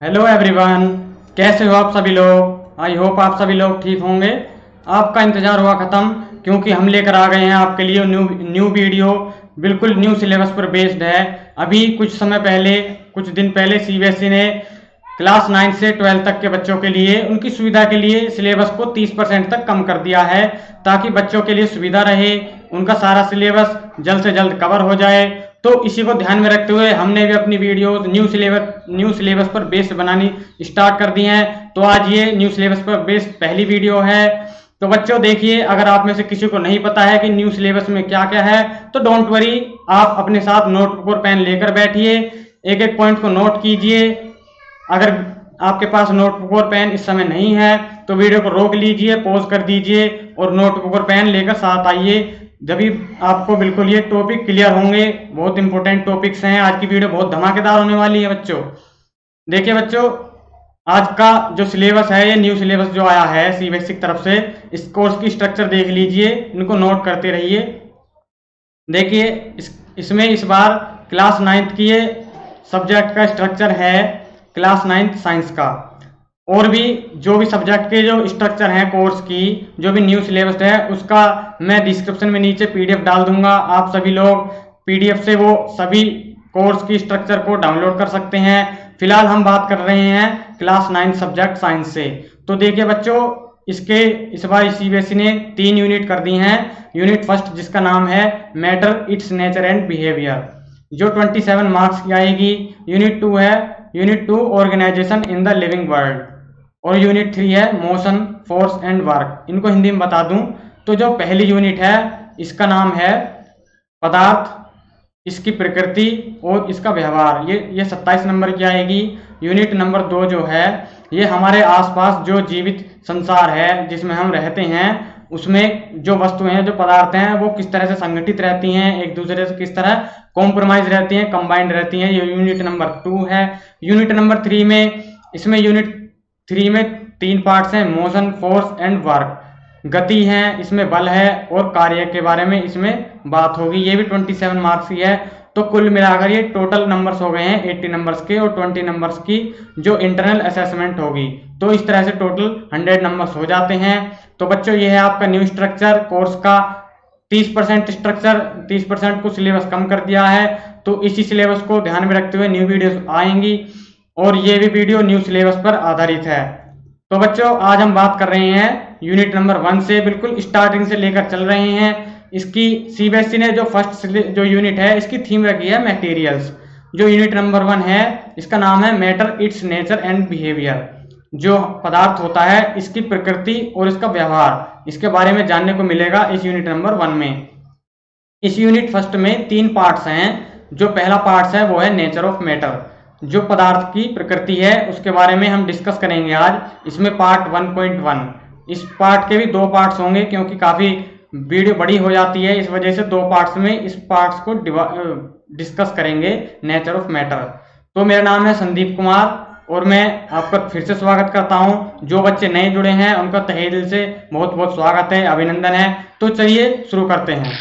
Hello everyone, कैसे हो आप सभी लोग। आई होप आप सभी लोग ठीक होंगे। आपका इंतज़ार हुआ ख़त्म क्योंकि हम लेकर आ गए हैं आपके लिए न्यू वीडियो। बिल्कुल न्यू सिलेबस पर बेस्ड है। अभी कुछ दिन पहले सीबीएसई ने क्लास 9 से 12 तक के बच्चों के लिए उनकी सुविधा के लिए सिलेबस को 30% तक कम कर दिया है, ताकि बच्चों के लिए सुविधा रहे, उनका सारा सिलेबस जल्द से जल्द कवर हो जाए। तो इसी को ध्यान में रखते हुए हमने भी अपनी वीडियोस न्यू सिलेबस पर बेस्ड बनानी स्टार्ट कर दी हैं। तो आज ये न्यू सिलेबस पर बेस्ड पहली वीडियो है। तो बच्चों देखिए, अगर आप में से किसी को नहीं पता है कि न्यू सिलेबस में क्या क्या है, तो डोंट वरी, आप अपने साथ नोटबुक और पेन लेकर बैठिए, एक एक पॉइंट को नोट कीजिए। अगर आपके पास नोटबुक और पेन इस समय नहीं है तो वीडियो को रोक लीजिए, पॉज कर दीजिए और नोटबुक और पेन लेकर साथ आइए। जब भी आपको बिल्कुल ये टॉपिक क्लियर होंगे। बहुत इंपॉर्टेंट टॉपिक्स हैं। आज की वीडियो बहुत धमाकेदार होने वाली है बच्चों। देखिए बच्चों, आज का जो सिलेबस है, ये न्यू सिलेबस जो आया है सीबीएसई की तरफ से, इस कोर्स की स्ट्रक्चर देख लीजिए, इनको नोट करते रहिए। देखिए इसमें इस बार क्लास 9th की ये सब्जेक्ट का स्ट्रक्चर है, क्लास 9th साइंस का। और भी जो भी सब्जेक्ट के जो स्ट्रक्चर हैं कोर्स की, जो भी न्यू सिलेबस है, उसका मैं डिस्क्रिप्शन में नीचे पीडीएफ डाल दूंगा। आप सभी लोग पीडीएफ से वो सभी कोर्स की स्ट्रक्चर को डाउनलोड कर सकते हैं। फिलहाल हम बात कर रहे हैं क्लास 9 सब्जेक्ट साइंस से। तो देखिए बच्चों, इस बार सीबीएसई ने 3 यूनिट कर दी हैं। यूनिट फर्स्ट जिसका नाम है matter, its nature and behaviour, जो 27 मार्क्स की आएगी। यूनिट 2 है unit 2 organisation in the living world. और यूनिट 3 है मोशन, फोर्स एंड वर्क। इनको हिंदी में बता दूं तो जो पहली यूनिट है इसका नाम है पदार्थ, इसकी प्रकृति और इसका व्यवहार। ये 27 नंबर की आएगी। यूनिट नंबर 2 जो है, ये हमारे आसपास जो जीवित संसार है जिसमें हम रहते हैं, उसमें जो वस्तुएं हैं, जो पदार्थ हैं, वो किस तरह से संगठित रहती हैं, एक दूसरे से किस तरह कॉम्प्रोमाइज रहती हैं, कंबाइंड रहती हैं। ये यूनिट नंबर 2 है। यूनिट नंबर 3 में, इसमें यूनिट 3 में 3 पार्ट्स हैं, मोशन, फोर्स एंड वर्क। गति है, इसमें बल है और कार्य के बारे में इसमें बात होगी। ये भी 27 मार्क्स की है। तो कुल मिलाकर ये टोटल नंबर्स हो गए हैं 80 नंबर्स के, और 20 नंबर्स की जो इंटरनल असेसमेंट होगी। तो इस तरह से टोटल 100 नंबर्स हो जाते हैं। तो बच्चों, ये है आपका न्यू स्ट्रक्चर कोर्स का। 30% स्ट्रक्चर, 30% को सिलेबस कम कर दिया है। तो इसी सिलेबस को ध्यान में रखते हुए न्यू वीडियोस आएंगी, और ये भी वीडियो न्यू सिलेबस पर आधारित है। तो बच्चों, आज हम बात कर रहे हैं यूनिट नंबर 1 से, बिल्कुल स्टार्टिंग से लेकर चल रहे हैं। इसकी सीबीएसई ने जो फर्स्ट जो यूनिट है, इसकी थीम रखी है मटेरियल्स। जो यूनिट नंबर 1 है, इसका नाम है matter, its nature and behaviour. जो पदार्थ होता है, इसकी प्रकृति और इसका व्यवहार, इसके बारे में जानने को मिलेगा इस यूनिट नंबर 1 में। इस यूनिट फर्स्ट में 3 पार्ट्स हैं। जो पहला पार्ट है वो है नेचर ऑफ मैटर, जो पदार्थ की प्रकृति है, उसके बारे में हम डिस्कस करेंगे आज। इसमें पार्ट 1.1, इस पार्ट के भी 2 पार्ट्स होंगे क्योंकि काफी वीडियो बड़ी हो जाती है, इस वजह से 2 पार्ट्स में इस पार्ट्स को डिस्कस करेंगे, नेचर ऑफ मैटर। तो मेरा नाम है संदीप कुमार और मैं आपका फिर से स्वागत करता हूं। जो बच्चे नए जुड़े हैं उनका तहे दिल से बहुत बहुत स्वागत है, अभिनंदन है। तो चलिए शुरू करते हैं।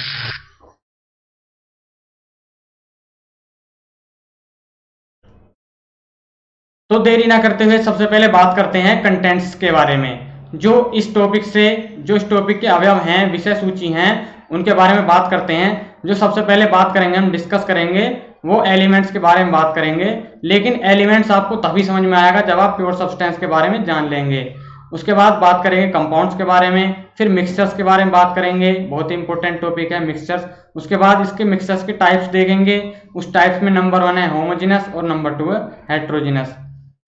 तो देरी ना करते हुए सबसे पहले बात करते हैं कंटेंट्स के बारे में। जो इस टॉपिक के अवयव हैं, विषय सूची हैं, उनके बारे में बात करते हैं। जो सबसे पहले बात करेंगे, हम डिस्कस करेंगे, वो एलिमेंट्स के बारे में बात करेंगे। लेकिन एलिमेंट्स आपको तभी समझ में आएगा जब आप प्योर सब्सटेंस के बारे में जान लेंगे। उसके बाद बात करेंगे कंपाउंड्स के बारे में, फिर मिक्सचर्स के बारे में बात करेंगे, बहुत ही इंपॉर्टेंट टॉपिक है मिक्सचर्स। उसके बाद इसके मिक्सचर्स के टाइप्स देखेंगे। उस टाइप्स में नंबर 1 है होमोजेनस और नंबर 2 है हेट्रोजेनस।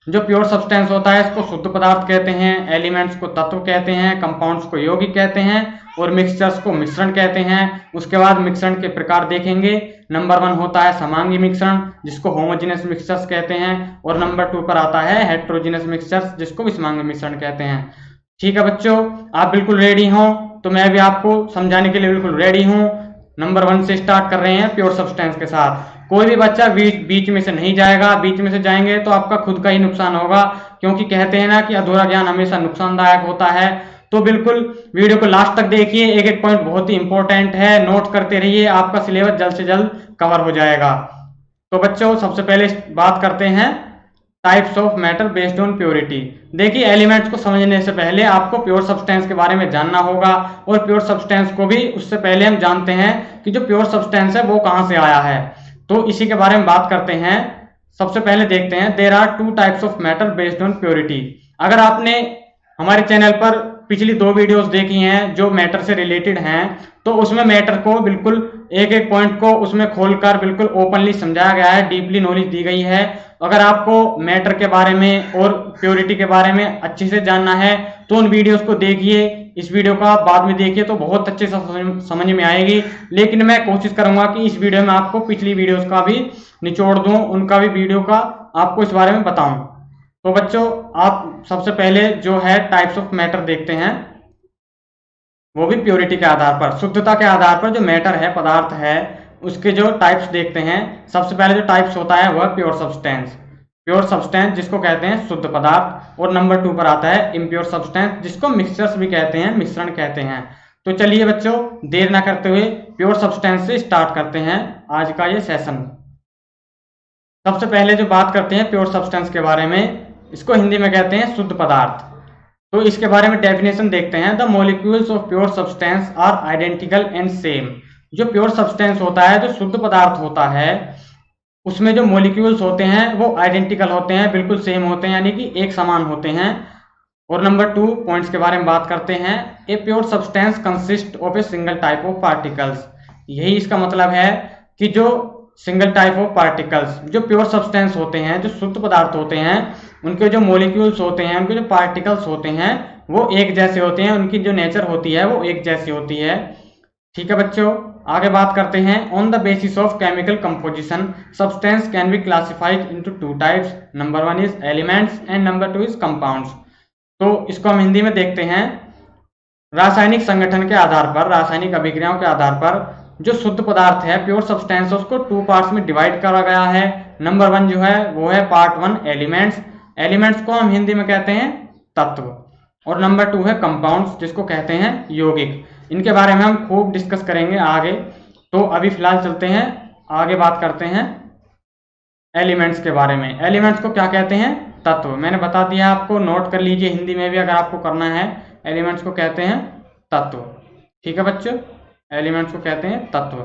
जो प्योर सब्सटेंस होता है, इसको शुद्ध पदार्थ कहते हैं, एलिमेंट्स को तत्व कहते हैं, कंपाउंड्स को यौगिक कहते हैं और मिक्सचर्स को मिश्रण कहते हैं। उसके बाद मिश्रण के प्रकार देखेंगे। नंबर 1 होता है समांगी मिश्रण, जिसको होमोजेनस मिक्सचर्स कहते हैं, और नंबर 2 पर आता है हेट्रोजेनस मिक्सचर्स, जिसको विषमांगी मिश्रण कहते हैं। ठीक है बच्चों, आप बिल्कुल रेडी हो तो मैं भी आपको समझाने के लिए बिल्कुल रेडी हूँ। नंबर 1 से स्टार्ट कर रहे हैं प्योर सब्सटेंस के साथ। कोई भी बच्चा बीच में से नहीं जाएगा, बीच में से जाएंगे तो आपका खुद का ही नुकसान होगा, क्योंकि कहते हैं ना कि अधूरा ज्ञान हमेशा नुकसानदायक होता है। तो बिल्कुल वीडियो को लास्ट तक देखिए, एक एक पॉइंट बहुत ही इंपॉर्टेंट है, नोट करते रहिए, आपका सिलेबस जल्द से जल्द कवर हो जाएगा। तो बच्चों, सबसे पहले बात करते हैं types of matter based on purity. देखिए एलिमेंट्स को समझने से पहले आपको प्योर सब्सटेंस के बारे में जानना होगा, और प्योर सब्सटेंस को भी उससे पहले हम जानते हैं कि जो प्योर सब्सटेंस है वो कहां से आया है। तो इसी के बारे में बात करते हैं। सबसे पहले देखते हैं, there are two types of matter based on purity. अगर आपने हमारे चैनल पर पिछली 2 वीडियोस देखी हैं जो मैटर से रिलेटेड हैं, तो उसमें मैटर को बिल्कुल एक एक पॉइंट को उसमें खोलकर बिल्कुल ओपनली समझाया गया है, डीपली नॉलेज दी गई है। अगर आपको मैटर के बारे में और प्योरिटी के बारे में अच्छे से जानना है तो उन वीडियोस को देखिए। इस वीडियो को आप बाद में देखिए तो बहुत अच्छे से समझ में आएगी, लेकिन मैं कोशिश करूंगा कि इस वीडियो में आपको पिछली वीडियोस का भी निचोड़ दूं, उनका भी वीडियो का आपको इस बारे में बताऊं। तो बच्चों, आप सबसे पहले जो है टाइप्स ऑफ मैटर देखते हैं, वो भी प्योरिटी के आधार पर, शुद्धता के आधार पर। जो मैटर है, पदार्थ है, उसके जो टाइप्स देखते हैं। सबसे पहले जो टाइप्स होता है वह प्योर सब्सटेंस। प्योर सब्सटेंस जिसको कहते हैं शुद्ध पदार्थ, और नंबर 2 पर आता है इम्प्योर सब्सटेंस, जिसको मिक्सचर्स भी कहते हैं, मिश्रण कहते हैं। तो चलिए बच्चों, देर ना करते हुए प्योर सब्सटेंस से स्टार्ट करते हैं आज का ये सेशन। सबसे पहले जो बात करते हैं प्योर सब्सटेंस के बारे में, इसको हिंदी में कहते हैं शुद्ध पदार्थ। तो इसके बारे में डेफिनेशन देखते हैं। The molecules of pure substance are identical and same. जो प्योर सब्सटेंस होता है, जो शुद्ध पदार्थ होता है, उसमें जो मॉलिक्यूल्स होते हैं वो आइडेंटिकल होते हैं, बिल्कुल सेम होते हैं, यानी कि एक समान होते हैं। और नंबर 2 पॉइंट्स के बारे में बात करते हैं। A pure substance consist of a single type of particles. यही इसका मतलब है कि जो सिंगल टाइप ऑफ पार्टिकल्स, जो प्योर सब्सटेंस होते हैं, जो शुद्ध पदार्थ होते हैं, उनके जो मॉलिक्यूल्स होते हैं, उनके जो पार्टिकल्स होते हैं, वो एक जैसे होते हैं। उनकी जो नेचर होती है वो एक जैसी होती है। ठीक है बच्चों, आगे बात करते हैं। On the basis of chemical composition, substance can be classified into 2 types. Number 1 is elements and number 2 is compounds. तो इसको हम हिंदी में देखते हैं। रासायनिक संगठन के आधार पर, रासायनिक अभिक्रियाओं के आधार पर जो शुद्ध पदार्थ है, प्योर सब्सटेंस, उसको 2 पार्ट्स में डिवाइड करा गया है। नंबर 1 जो है वो है पार्ट 1 एलिमेंट्स। एलिमेंट्स को हम हिंदी में कहते हैं तत्व। और नंबर 2 है कंपाउंड्स, जिसको कहते हैं यौगिक। इनके बारे में हम खूब डिस्कस करेंगे आगे। तो अभी फिलहाल चलते हैं, आगे बात करते हैं एलिमेंट्स के बारे में। एलिमेंट्स को क्या कहते हैं? तत्व। मैंने बता दिया आपको, नोट कर लीजिए हिंदी में भी अगर आपको करना है। एलिमेंट्स को कहते हैं तत्व। ठीक है बच्चों, एलिमेंट्स को कहते हैं तत्व।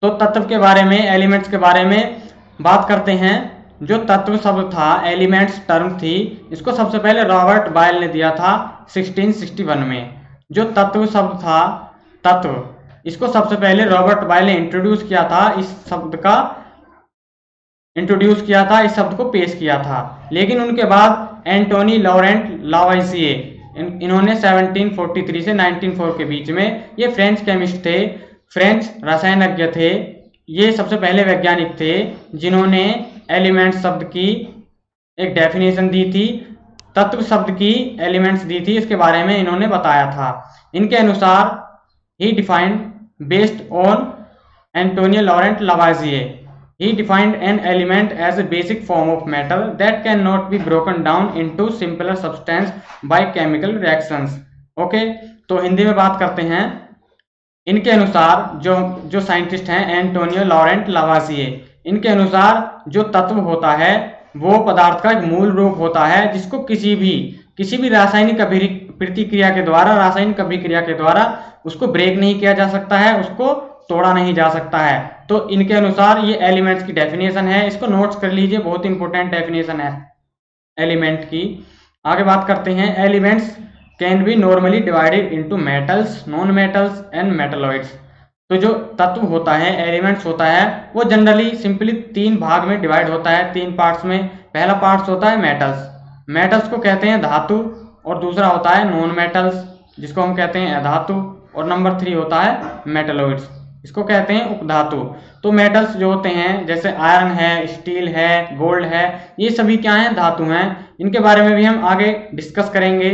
तो तत्व के बारे में, एलिमेंट्स के बारे में बात करते हैं। जो तत्व शब्द था, एलिमेंट्स टर्म थी, इसको सबसे पहले रॉबर्ट बायल ने दिया था 1661 में। जो तत्व शब्द था, तत्व, इसको सबसे पहले रॉबर्ट बायल ने इंट्रोड्यूस किया था, इस शब्द को पेश किया था। लेकिन उनके बाद एंटोनी लॉरेंट लावाइसिए, इन्होंने 1743 से 1904 के बीच में, ये फ्रेंच केमिस्ट थे, फ्रेंच रसायनज्ञ थे। ये सबसे पहले वैज्ञानिक थे जिन्होंने एलिमेंट्स शब्द की एक डेफिनेशन दी थी, तत्व शब्द की एलिमेंट्स दी थी, इसके बारे में इन्होंने बताया था। इनके अनुसार ही defined based on Antonio Laurent Lavoisier, he defined an element as a basic form of matter that cannot be broken down into simpler substance by chemical reactions. Okay, तो हिंदी में बात करते हैं। इनके अनुसार जो साइंटिस्ट हैं एंटोनियो लॉरेंट लावाइसिए, इनके अनुसार जो तत्व होता है वो पदार्थ का एक मूल रूप होता है, जिसको किसी भी रासायनिक प्रतिक्रिया के द्वारा, रासायनिक अभिक्रिया के द्वारा उसको ब्रेक नहीं किया जा सकता है, उसको तोड़ा नहीं जा सकता है। तो इनके अनुसार ये एलिमेंट्स की डेफिनेशन है, इसको नोट्स कर लीजिए, बहुत इंपॉर्टेंट डेफिनेशन है एलिमेंट की। आगे बात करते हैं। Elements can be normally divided into metals, non metals and metalloids. तो जो तत्व होता है, एलिमेंट्स होता है, वो जनरली सिंपली 3 भाग में डिवाइड होता है, 3 पार्ट्स में। पहला पार्ट्स होता है मेटल्स, मेटल्स को कहते हैं धातु, और दूसरा होता है नॉन मेटल्स, जिसको हम कहते हैं अधातु, और नंबर 3 होता है मेटलॉइड्स, इसको कहते हैं उपधातु। तो मेटल्स जो होते हैं, जैसे आयरन है, स्टील है, गोल्ड है, ये सभी क्या हैं? धातु हैं। इनके बारे में भी हम आगे डिस्कस करेंगे।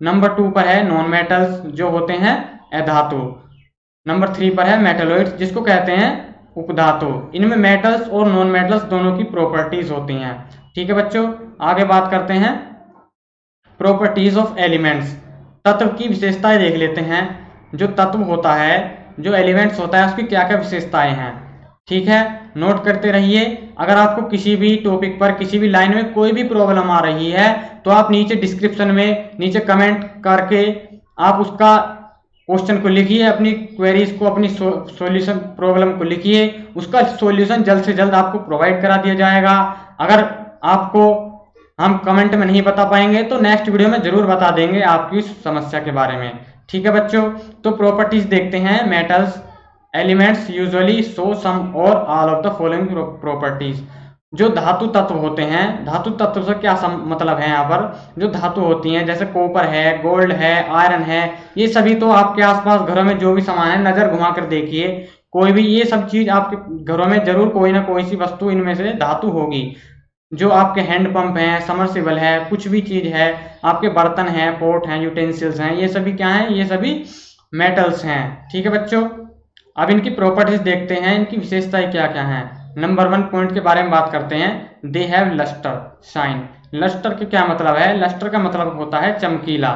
नंबर 2 पर है नॉन मेटल्स, जो होते हैं अधातु। नंबर 3 पर है मेटलॉइड्स, जिसको कहते हैं उपधातु। इनमें मेटल्स और नॉन मेटल्स दोनों की प्रॉपर्टीज होती हैं। ठीक है बच्चों, आगे बात करते हैं प्रॉपर्टीज ऑफ एलिमेंट्स। तत्व की विशेषताएं देख लेते हैं। जो तत्व होता है, जो एलिमेंट्स होता है, उसकी क्या क्या विशेषताएं हैं। ठीक है, नोट करते रहिए। अगर आपको किसी भी टॉपिक पर किसी भी लाइन में कोई भी प्रॉब्लम आ रही है तो आप नीचे डिस्क्रिप्शन में नीचे कमेंट करके आप उसका क्वेश्चन को लिखिए, अपनी क्वेरीज को, अपनी सॉल्यूशन प्रॉब्लम को लिखिए, उसका सॉल्यूशन जल्द से जल्द आपको प्रोवाइड करा दिया जाएगा। अगर आपको हम कमेंट में नहीं बता पाएंगे तो नेक्स्ट वीडियो में जरूर बता देंगे आपकी समस्या के बारे में। ठीक है बच्चों, तो प्रॉपर्टीज देखते हैं। Metals elements usually show some or all of the following properties. जो धातु तत्व होते हैं, धातु तत्व से क्या मतलब है यहाँ पर, जो धातु होती हैं जैसे कॉपर है, गोल्ड है, आयरन है, ये सभी तो आपके आसपास घरों में जो भी सामान है नजर घुमा कर देखिए, कोई भी ये सब चीज आपके घरों में जरूर कोई ना कोई सी वस्तु इनमें से धातु होगी। जो आपके हैंड पंप है, समरसिबल है, कुछ भी चीज है, आपके बर्तन है, पोट हैं, यूटेंसिल्स हैं, ये सभी क्या हैं, ये सभी मेटल्स हैं। ठीक है बच्चों, अब इनकी प्रॉपर्टीज देखते हैं, इनकी विशेषताएं क्या क्या हैं। नंबर 1 पॉइंट के बारे में बात करते हैं, they have lustre shine. Lustre के क्या मतलब है, लस्टर का मतलब होता है चमकीला।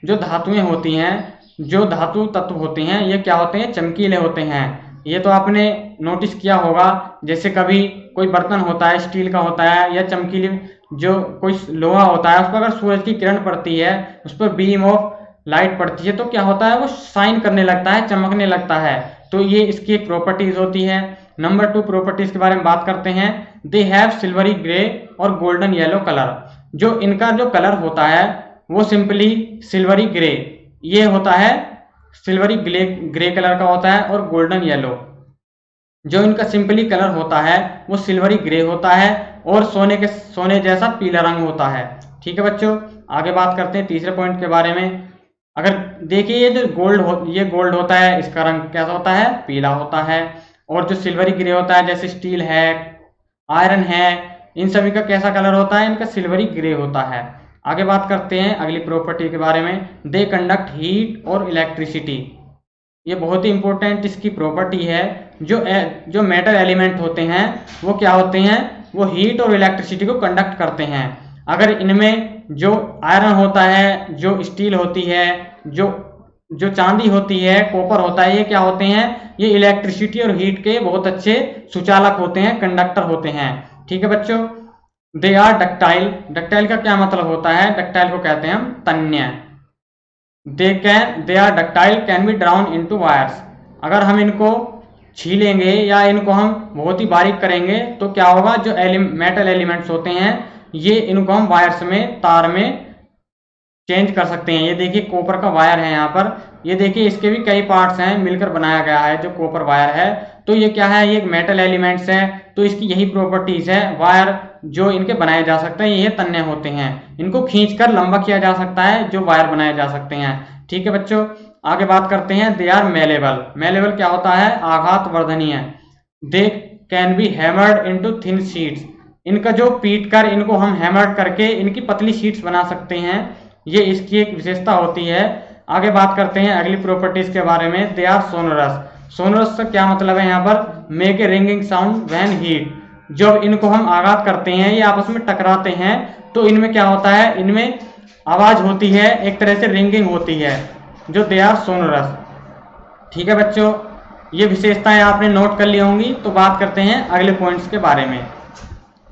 जो धातुएं होती हैं, जो धातु तत्व होते हैं, ये क्या होते हैं, चमकीले होते हैं। ये तो आपने नोटिस किया होगा, जैसे कभी कोई बर्तन होता है स्टील का होता है या चमकीली जो कोई लोहा होता है, उस पर अगर सूरज की किरण पड़ती है, उस पर बीम ऑफ लाइट पड़ती है तो क्या होता है, वो शाइन करने लगता है, चमकने लगता है। तो ये इसकी एक प्रॉपर्टीज होती है। नंबर 2 प्रॉपर्टीज के बारे में बात करते हैं, दे हैव सिल्वरी ग्रे और गोल्डन येलो कलर। जो इनका जो कलर होता है वो सिंपली सिल्वरी ग्रे ये होता है, सिल्वरी ग्रे कलर का होता है, और गोल्डन येलो जो इनका सिंपली कलर होता है वो सिल्वरी ग्रे होता है और सोने जैसा पीला रंग होता है। ठीक है बच्चों, आगे बात करते हैं तीसरे पॉइंट के बारे में। अगर देखिए ये जो ये गोल्ड होता है, इसका रंग कैसा होता है, पीला होता है। और जो सिल्वरी ग्रे होता है जैसे स्टील है, आयरन है, इन सभी का कैसा कलर होता है, इनका सिल्वरी ग्रे होता है। आगे बात करते हैं अगली प्रॉपर्टी के बारे में, दे कंडक्ट हीट और इलेक्ट्रिसिटी। ये बहुत ही इंपॉर्टेंट इसकी प्रॉपर्टी है। जो मेटल एलिमेंट होते हैं वो क्या होते हैं, वो हीट और इलेक्ट्रिसिटी को कंडक्ट करते हैं। अगर इनमें जो आयरन होता है, जो स्टील होती है, जो चांदी होती है, कॉपर होता है, ये क्या होते हैं, ये इलेक्ट्रिसिटी और हीट के बहुत अच्छे सुचालक होते हैं, कंडक्टर होते हैं। ठीक है बच्चों, दे आर डक्टाइल। डक्टाइल का क्या मतलब होता है, डक्टाइल को कहते हैं हम तन्य। They are ductile can be drawn into wires. अगर हम इनको छीलेंगे या इनको हम बहुत ही बारीक करेंगे तो क्या होगा, जो मेटल एलिमेंट्स होते हैं ये इनको हम वायर्स में, तार में चेंज कर सकते हैं। ये देखिए कॉपर का वायर है यहाँ पर, ये देखिए इसके भी कई पार्ट्स हैं, मिलकर बनाया गया है जो कॉपर वायर है। तो ये क्या है, ये मेटल एलिमेंट्स है, तो इसकी यही प्रॉपर्टीज है। वायर जो इनके बनाए जा सकते हैं ये तन्य होते हैं, इनको खींचकर लंबा किया जा सकता है, जो वायर बनाए जा सकते हैं। ठीक है बच्चों, आगे बात करते हैं, दे आर मेलेबल। मेलेबल क्या होता है, आघात वर्धनीय। They can be hammered into thin sheets. इनका जो पीट कर इनको हम हैमर्ड करके इनकी पतली शीट्स बना सकते हैं, ये इसकी एक विशेषता होती है। आगे बात करते हैं अगली प्रॉपर्टीज के बारे में, दे आर सोनरस। सोनरस से क्या मतलब है, यहाँ पर make a ringing sound when heat. जब इनको हम आघात करते हैं, ये आपस में टकराते हैं, तो इनमें क्या होता है, इनमें आवाज होती है, एक तरह से रिंगिंग होती है, जो दे आर सोनरस। ठीक है बच्चों, ये विशेषताएं आपने नोट कर ली होंगी। तो बात करते हैं अगले पॉइंट्स के बारे में।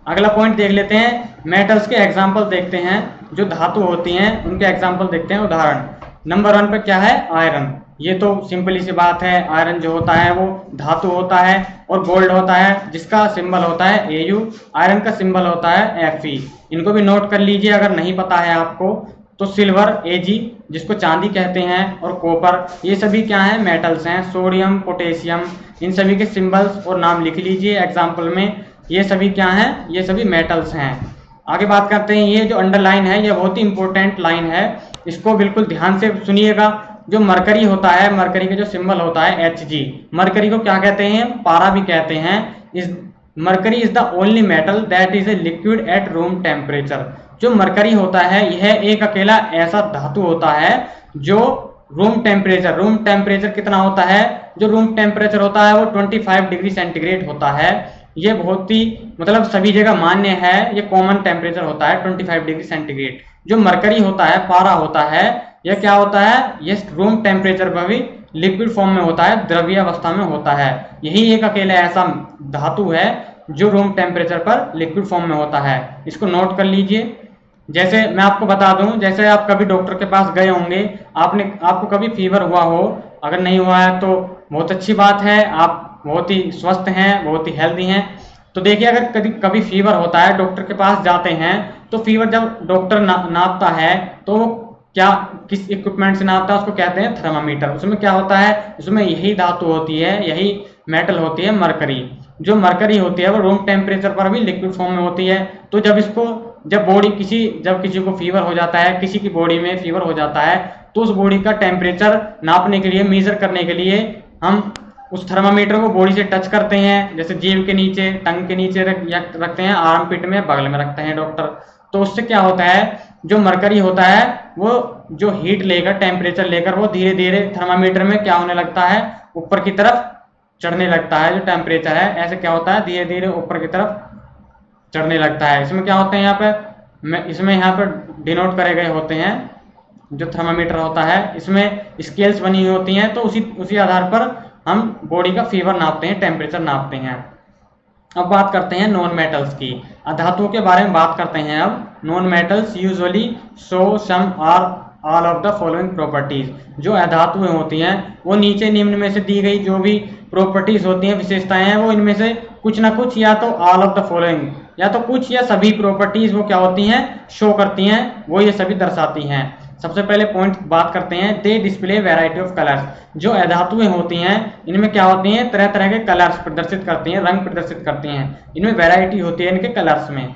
अगला पॉइंट देख लेते हैं, मेटल्स के एग्जाम्पल देखते हैं, जो धातु होती हैं उनके एग्जाम्पल देखते हैं, उदाहरण। नंबर 1 पे क्या है, आयरन। ये तो सिंपली सी बात है, आयरन जो होता है वो धातु होता है, और गोल्ड होता है जिसका सिंबल होता है Au, आयरन का सिंबल होता है Fe। इनको भी नोट कर लीजिए अगर नहीं पता है आपको। तो सिल्वर Ag जिसको चांदी कहते हैं, और कॉपर, ये सभी क्या है, मेटल्स हैं। सोडियम, पोटेशियम, इन सभी के सिंबल्स और नाम लिख लीजिए एग्जाम्पल में। ये सभी क्या हैं, ये सभी मेटल्स हैं। आगे बात करते हैं, ये जो अंडरलाइन है ये बहुत ही इंपॉर्टेंट लाइन है, इसको बिल्कुल ध्यान से सुनिएगा। जो मरकरी होता है, मरकरी का जो सिंबल होता है Hg, मरकरी को क्या कहते हैं, पारा भी कहते हैं। इस mercury is the only metal that is a liquid at room temperature. जो मरकरी होता है यह एक अकेला ऐसा धातु होता है जो रूम टेम्परेचर कितना होता है, जो रूम टेम्परेचर होता है वो 25 डिग्री सेंटीग्रेड होता है। ये बहुत ही मतलब सभी जगह मान्य है, ये कॉमन टेम्परेचर होता है 25 डिग्री सेंटीग्रेड। जो मरकरी होता है, पारा होता है, यह क्या होता है, ये रूम टेम्परेचर पर भी लिक्विड फॉर्म में होता है, द्रव्य अवस्था में होता है। यही एक अकेला ऐसा धातु है जो रूम टेम्परेचर पर लिक्विड फॉर्म में होता है। इसको नोट कर लीजिए। जैसे मैं आपको बता दूं, जैसे आप कभी डॉक्टर के पास गए होंगे, आपको कभी फीवर हुआ हो, अगर नहीं हुआ है तो बहुत अच्छी बात है, आप बहुत ही स्वस्थ हैं, बहुत ही हेल्दी हैं। तो देखिए, अगर कभी फीवर होता है, डॉक्टर के पास जाते हैं, तो फीवर जब डॉक्टर नापता है तो वो किस इक्विपमेंट से नापता है, उसको कहते हैं थर्मामीटर। उसमें क्या होता है, उसमें यही धातु होती है, यही मेटल होती है, मरकरी। जो मरकरी होती है वो रूम टेम्परेचर पर भी लिक्विड फॉर्म में होती है। तो जब किसी को फीवर हो जाता है, किसी की बॉडी में फीवर हो जाता है, तो उस बॉडी का टेम्परेचर नापने के लिए, मेजर करने के लिए हम उस थर्मामीटर को बॉडी से टच करते हैं। जैसे जेब के नीचे, टंग के नीचे रखते हैं, आर्मपिट में बगल में रखते हैं डॉक्टर। तो उससे क्या होता है, जो मरकरी होता है वो जो हीट लेकर, टेम्परेचर लेकर, वो धीरे धीरे थर्मामीटर में क्या होने लगता है, ऊपर की तरफ चढ़ने लगता है। जो टेम्परेचर है ऐसे क्या होता है, धीरे धीरे ऊपर की तरफ चढ़ने लगता है। इसमें क्या होते हैं, यहाँ पर डिनोट करे गए होते हैं जो थर्मामीटर होता है, इसमें स्केल्स बनी हुई होती हैं। तो उसी आधार पर हम बॉडी का फीवर नापते हैं, टेम्परेचर नापते हैं। अब बात करते हैं नॉन मेटल्स की, अधातुओं के बारे में बात करते हैं। अब non metals usually show some or all of the following properties. जो अधातुएं होती हैं वो नीचे निम्न में से दी गई जो भी प्रॉपर्टीज होती हैं, विशेषताएं हैं, वो इनमें से कुछ ना कुछ, या तो ऑल ऑफ द फॉलोइंग, या तो कुछ या सभी प्रॉपर्टीज वो क्या होती हैं, शो करती हैं, वो ये सभी दर्शाती हैं। सबसे पहले पॉइंट बात करते हैं, दे डिस्प्ले वैरायटी ऑफ कलर्स। जो अधातुएं होती हैं इनमें क्या होती हैं, तरह तरह के कलर्स प्रदर्शित करती हैं, रंग प्रदर्शित करती हैं। इनमें वैरायटी होती है इनके कलर्स में।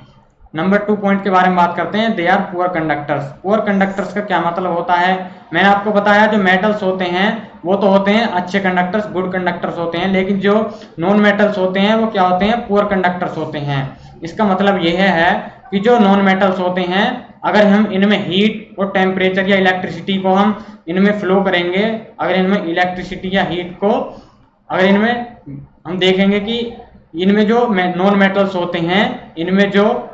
नंबर 2 पॉइंट के बारे में बात करते हैं, they are poor conductors. Poor conductors का क्या मतलब होता है, मैंने आपको बताया जो मेटल्स होते हैं वो तो होते हैं अच्छे कंडक्टर्स, गुड कंडक्टर्स होते हैं, लेकिन जो नॉन मेटल्स होते हैं वो क्या होते हैं, पुअर कंडक्टर्स होते हैं। इसका मतलब यह है कि जो नॉन मेटल्स होते हैं, अगर हम इनमें हीट और टेम्परेचर या इलेक्ट्रिसिटी को हम इनमें फ्लो करेंगे, अगर इनमें इलेक्ट्रिसिटी या हीट को अगर इनमें हम देखेंगे कि इनमें जो नॉन मेटल्स होते हैं इनमें जो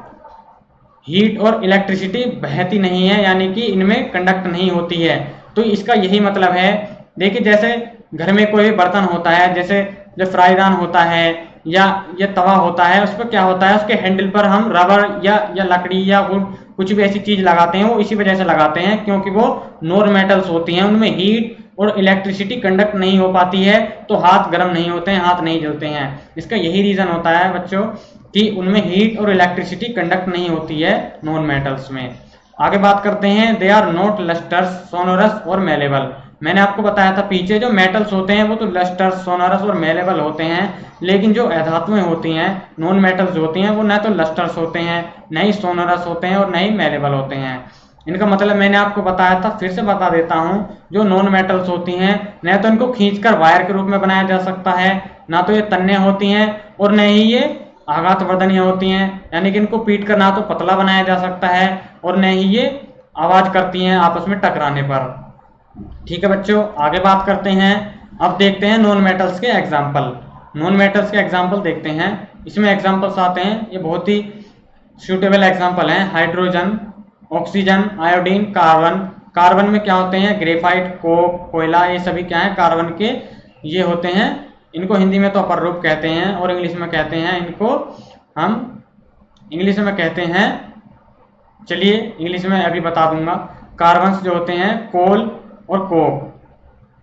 हीट और इलेक्ट्रिसिटी बहती नहीं है, यानी कि इनमें कंडक्ट नहीं होती है। तो इसका यही मतलब है। देखिए, जैसे घर में कोई बर्तन होता है, जैसे जो फ्राईदान होता है या ये तवा होता है, उस पर क्या होता है, उसके हैंडल पर हम रबर या लकड़ी या वुड कुछ भी ऐसी चीज लगाते हैं, वो इसी वजह से लगाते हैं क्योंकि वो नॉन मेटल्स होती हैं, उनमें हीट और इलेक्ट्रिसिटी कंडक्ट नहीं हो पाती है, तो हाथ गर्म नहीं होते हैं, हाथ नहीं जलते हैं। इसका यही रीजन होता है बच्चों कि उनमें हीट और इलेक्ट्रिसिटी कंडक्ट नहीं होती है नॉन मेटल्स में। आगे बात करते हैं, दे आर नॉट लस्टर्स, सोनोरस और मेलेबल। मैंने आपको बताया था पीछे, जो मेटल्स होते हैं वो तो लस्टर्स, सोनोरस और मेलेबल होते हैं, लेकिन जो अधातुएं होती हैं, नॉन मेटल्स होती हैं, वो न तो लस्टर्स होते हैं, न ही सोनोरस होते हैं और न ही मेलेबल होते हैं। इनका मतलब मैंने आपको बताया था, फिर से बता देता हूं, जो नॉन मेटल्स होती हैं न तो इनको खींचकर वायर के रूप में बनाया जा सकता है, ना तो ये तन्ने होती हैं, और न ही ये आघातवर्धनीय होती हैं, यानी कि इनको पीट कर ना तो पतला बनाया जा सकता है और न ही ये आवाज करती हैं आपस में टकराने पर। ठीक है बच्चों, आगे बात करते हैं। अब देखते हैं नॉन मेटल्स के एग्जाम्पल। नॉन मेटल्स के एग्जाम्पल देखते हैं, इसमें एग्जाम्पल्स आते हैं, ये बहुत ही सूटेबल एग्जाम्पल हैं। Hydrogen, oxygen, iodine, carbon. Carbon में क्या होते हैं, ग्रेफाइट, कोक, कोयला, ये सभी क्या है, कार्बन के ये होते हैं। इनको हिंदी में तो अपर रूप कहते हैं और इंग्लिश में कहते हैं, इनको हम इंग्लिश में कहते हैं, चलिए इंग्लिश में अभी बता दूंगा। कार्बन्स जो होते हैं, कोल और कोक,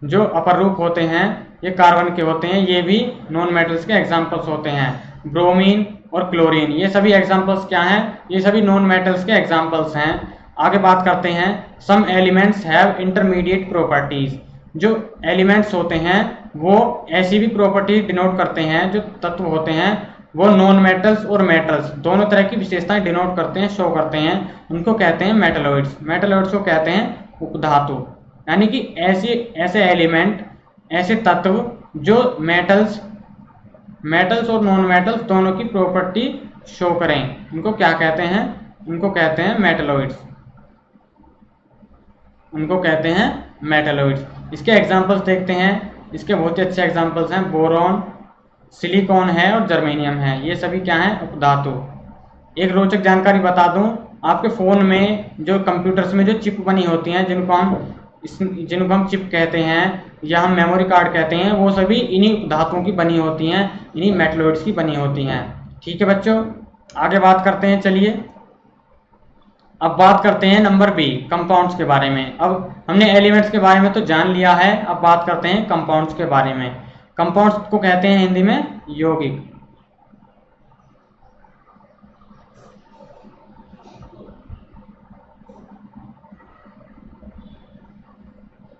जो अपर रूप होते हैं ये कार्बन के होते हैं, ये भी नॉन मेटल्स के एग्जाम्पल्स होते हैं। ब्रोमीन और क्लोरीन, ये सभी एग्जाम्पल्स क्या हैं, ये सभी नॉन मेटल्स के एग्जाम्पल्स हैं। आगे बात करते हैं, some elements have intermediate properties. जो एलिमेंट्स होते हैं वो ऐसी भी प्रॉपर्टीज डिनोट करते हैं, जो तत्व होते हैं वो नॉन मेटल्स और मेटल्स दोनों तरह की विशेषताएं डिनोट करते हैं, शो करते हैं, उनको कहते हैं मेटलॉइड्स। मेटलॉइड्स को कहते हैं उपधातु, यानी कि ऐसे एलिमेंट, ऐसे तत्व जो मेटल्स और नॉन मेटल्स दोनों की प्रॉपर्टी शो करें, उनको क्या कहते हैं, उनको कहते हैं मेटलॉइड्स, उनको कहते हैं मेटलॉइड्स। इसके एग्जांपल्स देखते हैं, इसके बहुत ही अच्छे एग्जांपल्स हैं, बोरॉन, सिलिकॉन है और जर्मेनियम है, ये सभी क्या हैं, उपधातु। एक रोचक जानकारी बता दूं, आपके फ़ोन में जो कंप्यूटर्स में जो चिप बनी होती हैं, जिनको हम चिप कहते हैं या हम मेमोरी कार्ड कहते हैं, वो सभी इन्हीं धातुओं की बनी होती हैं, इन्हीं मेटलॉइड्स की बनी होती हैं। ठीक है बच्चों, आगे बात करते हैं। चलिए अब बात करते हैं नंबर बी, कंपाउंड्स के बारे में। अब हमने एलिमेंट्स के बारे में तो जान लिया है, अब बात करते हैं कंपाउंड्स के बारे में। कंपाउंड्स को कहते हैं हिंदी में यौगिक।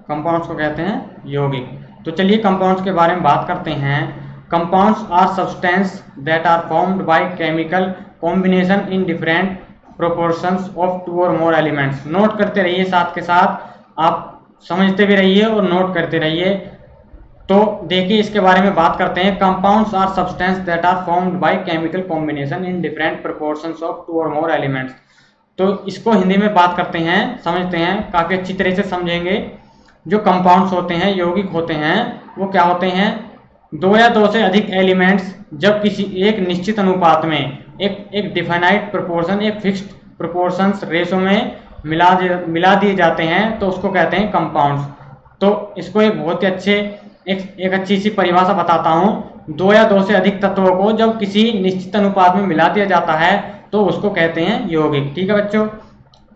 कंपाउंड्स को कहते हैं यौगिक। तो चलिए कंपाउंड्स के बारे में बात करते हैं। Compounds are substance that are formed by chemical combination in different proportions of two or more elements. Note करते रहिए, साथ के साथ आप समझते भी रहिए और नोट करते रहिए। तो देखिए इसके बारे में बात करते हैं। Compounds are substance that are formed by chemical combination in different proportions of two or more elements. तो इसको हिंदी में बात करते हैं, समझते हैं, काफी अच्छी तरह से समझेंगे। जो कंपाउंड्स होते हैं, यौगिक होते हैं, वो क्या होते हैं? दो या दो से अधिक एलिमेंट्स जब किसी एक निश्चित अनुपात में एक डिफाइनाइट प्रोपोर्शन, एक फिक्स्ड प्रोपोर्शंस रेशो में मिला दिए जाते हैं तो उसको कहते हैं कंपाउंड्स। तो इसको एक बहुत ही एक अच्छी सी परिभाषा बताता हूँ। दो या दो से अधिक तत्वों को जब किसी निश्चित अनुपात में मिला दिया जाता है तो उसको कहते हैं यौगिक। ठीक है बच्चों,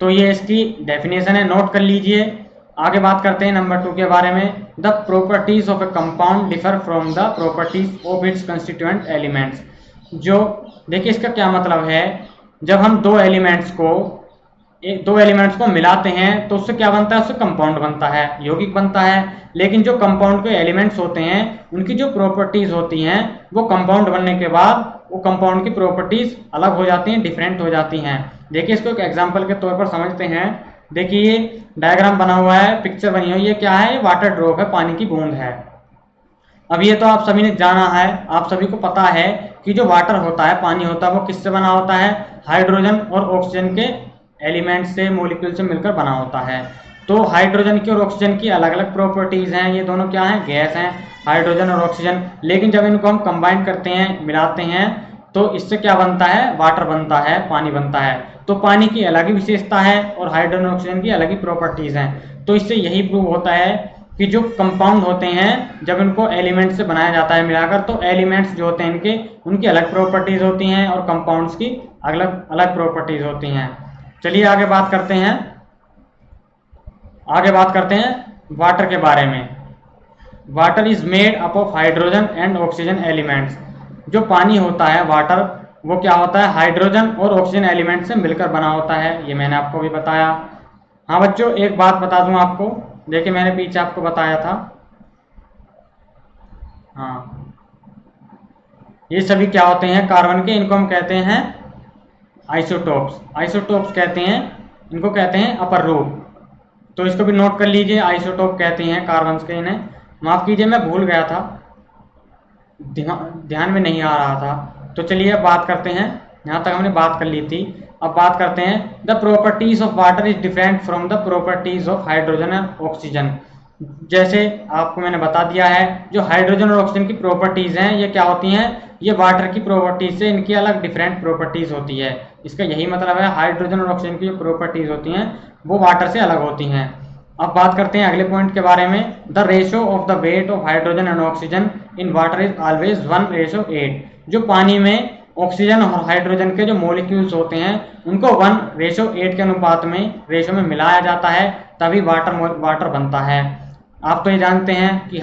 तो ये इसकी डेफिनेशन है, नोट कर लीजिए। आगे बात करते हैं नंबर 2 के बारे में। The properties of A compound differ from the properties of its constituent elements. जो देखिए इसका क्या मतलब है, जब हम दो एलिमेंट्स को मिलाते हैं तो उससे क्या बनता है? उससे कंपाउंड बनता है, यौगिक बनता है। लेकिन जो कंपाउंड के एलिमेंट्स होते हैं उनकी जो प्रॉपर्टीज होती हैं वो कंपाउंड बनने के बाद वो कंपाउंड की प्रॉपर्टीज अलग हो जाती हैं, डिफरेंट हो जाती हैं। देखिए इसको एक एग्जाम्पल के तौर पर समझते हैं। देखिए ये डायग्राम बना हुआ है, पिक्चर बनी हुई है, क्या है? ये वाटर ड्रॉप है, पानी की बूंद है। अब ये तो आप सभी ने जाना है, आप सभी को पता है कि जो वाटर होता है, पानी होता है, वो किससे बना होता है? हाइड्रोजन और ऑक्सीजन के एलिमेंट से, मॉलिक्यूल से मिलकर बना होता है। तो हाइड्रोजन की और ऑक्सीजन की अलग अलग प्रॉपर्टीज हैं, ये दोनों क्या हैं? गैस हैं, हाइड्रोजन और ऑक्सीजन। लेकिन जब इनको हम कंबाइन करते हैं, मिलाते हैं, तो इससे क्या बनता है? वाटर बनता है, पानी बनता है। तो पानी की अलग ही विशेषता है और हाइड्रोजन और ऑक्सीजन की अलग ही प्रॉपर्टीज हैं। तो इससे यही प्रूव होता है कि जो कंपाउंड होते हैं जब इनको एलिमेंट से बनाया जाता है मिलाकर, तो एलिमेंट्स जो होते हैं इनके, उनकी अलग प्रॉपर्टीज होती हैं और कंपाउंड्स की अलग अलग प्रॉपर्टीज होती हैं। चलिए आगे बात करते हैं। वाटर के बारे में। Water is made up of hydrogen and oxygen elements. जो पानी होता है, वाटर, वो क्या होता है? हाइड्रोजन और ऑक्सीजन एलिमेंट से मिलकर बना होता है, ये मैंने आपको भी बताया। हाँ बच्चों, एक बात बता दूं आपको, देखिए मैंने पीछे आपको बताया था। हाँ, ये सभी क्या होते हैं? कार्बन के, इनको हम कहते हैं आइसोटोप्स। आइसोटोप्स कहते हैं इनको, कहते हैं अपर रूप। तो इसको भी नोट कर लीजिए, आइसोटोप कहते हैं कार्बन के इन्हें। माफ कीजिए, मैं भूल गया था, ध्यान में नहीं आ रहा था। तो चलिए अब बात करते हैं, यहाँ तक हमने बात कर ली थी। अब बात करते हैं, the properties of water is different from the properties of hydrogen and oxygen. जैसे आपको मैंने बता दिया है, जो हाइड्रोजन और ऑक्सीजन की प्रॉपर्टीज हैं ये क्या होती हैं? ये वाटर की प्रॉपर्टीज से इनकी अलग डिफरेंट प्रॉपर्टीज होती है। इसका यही मतलब है, हाइड्रोजन और ऑक्सीजन की जो प्रॉपर्टीज होती हैं वो वाटर से अलग होती हैं। अब बात करते हैं अगले पॉइंट के बारे में। The ratio of the weight of hydrogen and oxygen in water is always 1:8। जो पानी में ऑक्सीजन और हाइड्रोजन के जो मॉलिक्यूल्स होते हैं उनको 1:8 के अनुपात में, रेशो में मिलाया जाता है, तभी वाटर बनता है। आप तो ये जानते हैं कि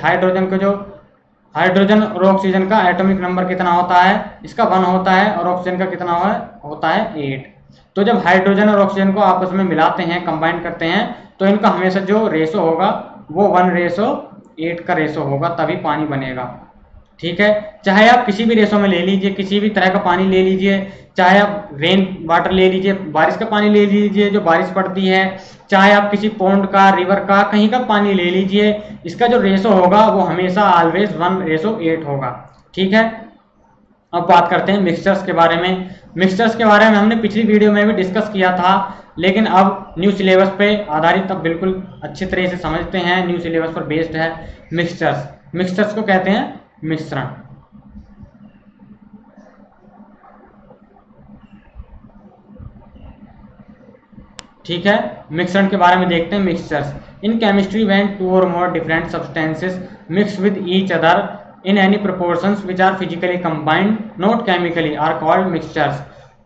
हाइड्रोजन और ऑक्सीजन का एटॉमिक नंबर कितना होता है? इसका 1 होता है, और ऑक्सीजन का कितना होता है? 8। तो जब हाइड्रोजन और ऑक्सीजन को आपस में मिलाते हैं, कंबाइन करते हैं, तो इनका हमेशा जो रेशो होगा वो 1:8 का रेशो होगा, तभी पानी बनेगा। ठीक है, चाहे आप किसी भी रेशो में ले लीजिए, किसी भी तरह का पानी ले लीजिए, चाहे आप रेन वाटर ले लीजिए, बारिश का पानी ले लीजिए जो बारिश पड़ती है, चाहे आप किसी पॉन्ड का, रिवर का, कहीं का पानी ले लीजिए, इसका जो रेशो होगा वो हमेशा ऑलवेज 1:8 होगा। ठीक है, अब बात करते हैं मिक्सचर्स के बारे में। मिक्सचर्स के बारे में हमने पिछली वीडियो में भी डिस्कस किया था, लेकिन अब न्यू सिलेबस पे आधारित, अब बिल्कुल अच्छी तरह से समझते हैं, न्यू सिलेबस पर बेस्ड है मिक्सचर्स को कहते हैं मिश्रण। ठीक है, मिश्रण के बारे में देखते हैं। Mixtures in chemistry when 2 or more different substances mix with each other in any proportions which are physically combined not chemically are called mixtures.